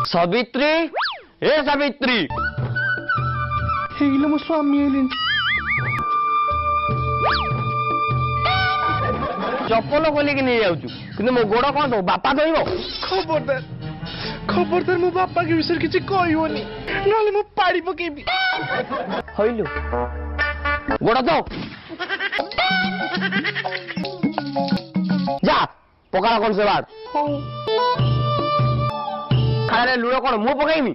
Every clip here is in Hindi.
सावित्री ए सावित्री हेलो मो स्वामी आइले चप्पल खोलिक नहीं जाऊँ कि मो गोड़ कौन दो बापा धोब खबरदार खबरदार मो बापा के विषय किसी कहनी ना मो पाड़ी पकेबी हईलु गोड़ दो जा पकाड़ा कौन से बात खाने लुड़ कौन मु पकईमी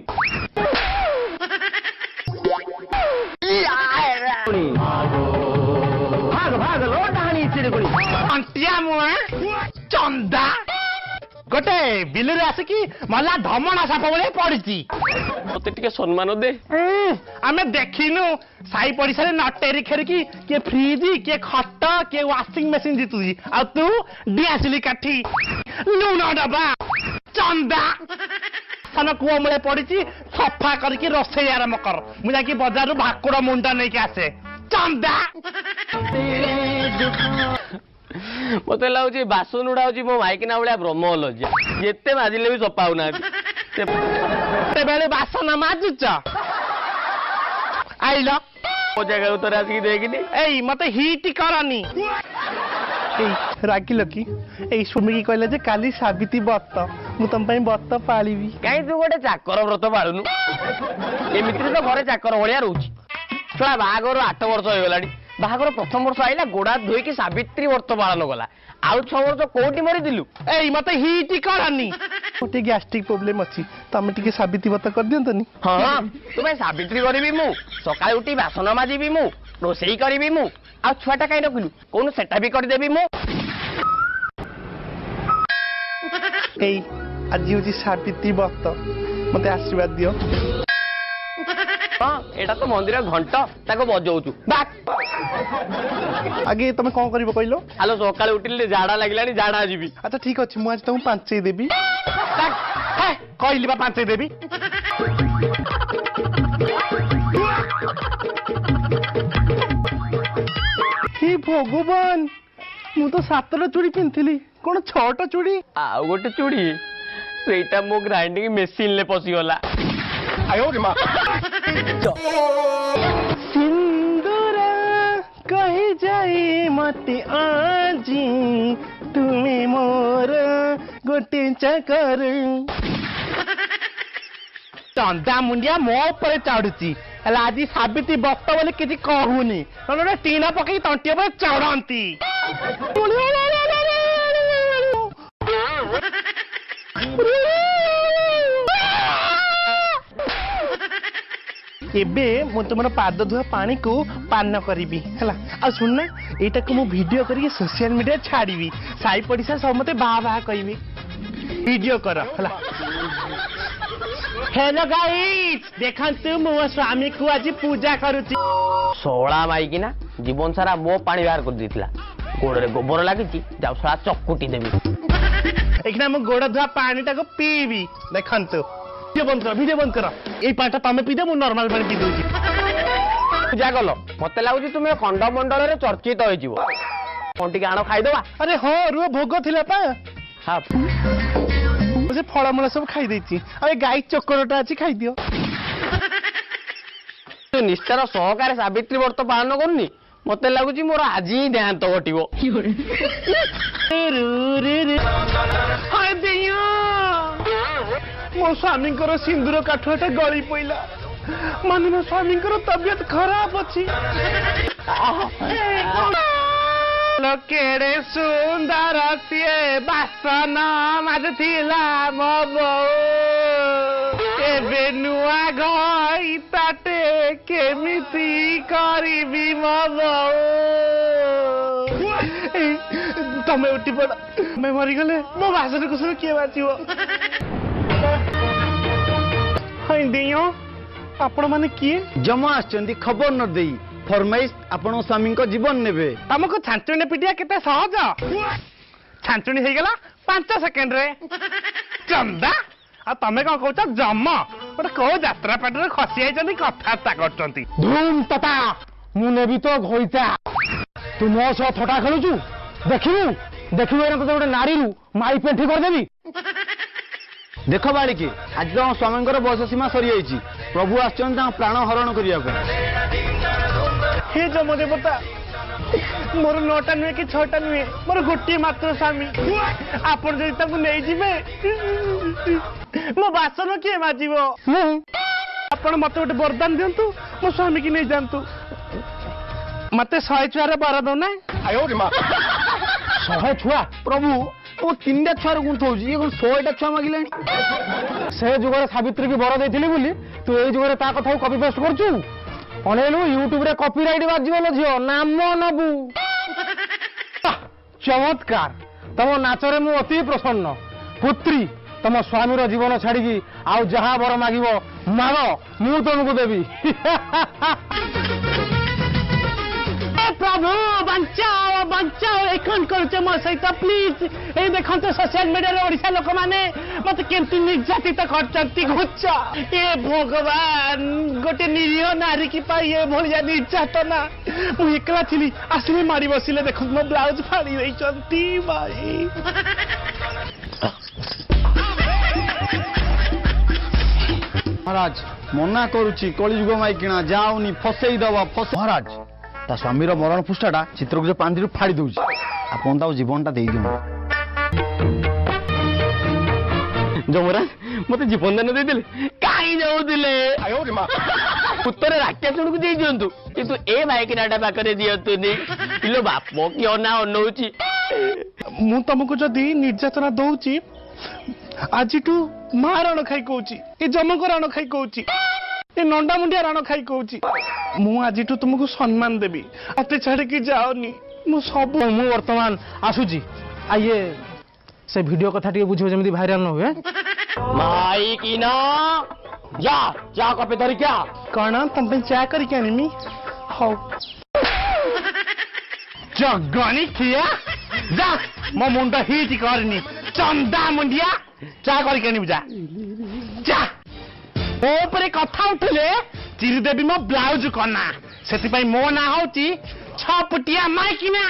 भाग भाग लो डाणी चिड़कुड़ी अंटिया मुआ चंदा गोटे बिल आसिकी मला धमणा साप बड़े पड़ी मत टे सम्मान दे आमे देखिनु साई पड़िसा नटेरी खेरिकी किए फ्रिज किए खट किए वाशिंग मशीन जीतुची आ तू डिआसिली काठी लुण डबा चंदा सान कुआ मूले पड़ी सफा करके रोसे आरम्भ कर मुझे बजार भाकुड़ मुंडा नहीं आसे चंदा मत लगुच बासन उड़ा मो माइकिना भाया ब्रह्म लज्जा जिते माजिले भी सफा होना बेले बासन माजुच आइल मो जगह तो आसिक देखनी ए मत हिट करनी रागिल कि ए सुमिकी कहले जे काली साबिती बत्त मु तुम बत्त पाली कहीं तू गोटे चाकर व्रत पालुनु एमती तो घरे चाकर भाया रोच छुआ बाहागर 8 वर्ष हो गला बाहागर प्रथम वर्ष आईला गोड़ा धोईकी सावित्री व्रत पालन कला आउ 6 वर्ष कोटी मरी दिलु ए मत हिट करनी गोटे गैस्ट्रिक प्रॉब्लम अच्छी तमें टिके साबिती व्रत कर दियंतनी हाँ तुम्हें सावित्री करी मु सकाळ उठी बासन माजिबी मु रोसई करी मु आ छुआटा कहीं रखिलु कौन सेटा भी करदेवी मु ए आज हूँ सावित्री व्रत मत आशीर्वाद दियो हाँ एटा तो मंदिर घंट ताको बजाऊचु आगे तुम कौन कर कहल आलो सकाळ उठिले झाड़ा लगला झाड़ा जीवी अच्छा ठीक अच्छे मुझे आज तुमको 5 देवी कहली 5 देवी हे भगवान मु तो 7टा चूड़ी पिंधली कौन 6टा चूड़ी आउ गोटे चूड़ी सेटा मो ग्राइंडिंग मशीन ले पसीगला आयो रे मां सिंदूरा कही जाए मते आजी तुम्हें मोर गोटे चकर चंदा मुंडिया मो ऊपर चढ़ुची आज साबिती बक्त बोली किसी कहूनी टीना पकई तंटी पर चढ़ती एबे मु तुम पाद धुआ पानी को पान करी है सुनना यहाँ को मु वीडियो करके सोशल मीडिया छाड़ी साई पड़िशा सब मत बाहा बाहा कहि वीडियो कर है हेलो गाइस देखंतु मो स्वामी को आज पूजा करूची सोळा माइकिना जीवन सारा मो पानी बाहर कर देतिला गोड़े गोबर लागी जाऊ सोळा चकुटी देबी एकना मो गोड़ धुआ पानी टाको पीबी देखंतु वीडियो बंद कर ये पाटा तमे पी दे मु नॉर्मल पानी पी दोची पूजा कल मत लगुच तुम खंड मंडल रे चर्चित हो जीवो कोन टिके आनो खाई दवा अरे हो रुआ भोग थिला पा हां मुझे फलमूल सब खाई देती अरे गाई चोकरटा अच्छी खाई दियो निष्ठार सहकार सावित्री व्रत पालन करनी मत लगुच मोर आज ही देहांत घटो मो स्वामी सिंदूर काठटा गली पड़ा मान मो स्वामी तबियत खराब अच्छी केड़े सुंदर सी बासन माजुला मो बो एबे नुआ गई ताटे केमिति करिबी मो बो तमे उठी पड़ा मैं मरी गले मो बासन कुसुम किए बाचिबो हाय दियो आपण माने किए जमा आछंदी खबर न देई फरमाइश आपण स्वामी को जीवन नेबे हमको छांचुनी पिटिया केते सहज छांचुनी हे गेला 5 सेकंड रे चंदा आ तमे का कहता जम गोटे को यात्रा पाटरे खसी आइचंदी कथाता करचंती धूम तता मु नेबी तो घोइता तू मो सह थटा खेलुचु देखिबू देखिबू एना तो गोटे नारी रु माई पेठी कर देबी देख बाड़िकी आज तो स्वामी बयस सीमा सरी जाइए प्रभु आसुच्च प्राण हरण करने हे जम देवता मोर 9टा नुहे कि 6टा नुहे मोर गोटे मात्र स्वामी आपण जदि नहीं जीवे मो बासन किए माजिब आपण मत गोटे वरदान दिंतु मो स्वामी की नहीं जातु मत 100 छुआर बर दौना 100 छुआ प्रभु वो 3टा छुआ गुंथौच ये 100टा छुआ मागिले से जुगर सावित्री की बर देथिली बोली तू ए जुगर ता कथा कॉपी पेस्ट करछु अनेलु यूट्यूब रे कॉपीराइट बाजिबो झियो नाम नबु चमत्कार तम नाचरे मु अति प्रसन्न पुत्री तम स्वामी रो जीवन छाड़ी आउ जहा बर मागिबो माग मु तुमको देवी प्रभु बचाओ बचाओ एखन करछे मो सहित प्लीज ए देखंते सोशल मीडिया रे ओडिसा लोक माने मते केमती निर्यातित करचंती घुच्च ए भगवान गोटे निरीह नारी की पाई ए भलिया निर्यातना मु एकला थिली आसले मारी बसिले देखो मो ब्लाउज फाड़ी देइचंती भाई महाराज मना करुच्ची कलिजुग माइकिना जाऊनी फसई दबा महाराज ता स्वामी मरण पुष्टाटा चित्रकूट पांडी फाड़ी दौर आपन जीवन टा दे जमराज मत जीवन दान दे कहीं जाऊले उत्तर राक्षस को दे दिंतु किंतु ए भाईकिनाटा पाखे दिंतुनि पिलो बाप कि अना अनौची मु तुमको जदि निर्यातना दौची आज माँ रण खाई कहूची ए जमक रण खाई कहूची ए नंडा मुंडिया रण खाई कहूची मु आज तुमको सम्मान देवी मत छाड़ी जाओनी मु सब मु वर्तमान आसुची आइए से वीडियो कथा टी बुझो जमी भाइराल न हुए माई की ना जा जा कपे धरी क्या कौन तुम चा करके आनी हौ जगनी किया जा मो मुंड हिट करनी चंदा मुंडिया चा करके आनी जा जा मो ऊपर कथा उठले चिरीदेवी मो ब्लाउज कना से मो ना हूँ 6 फुटिया माइकिना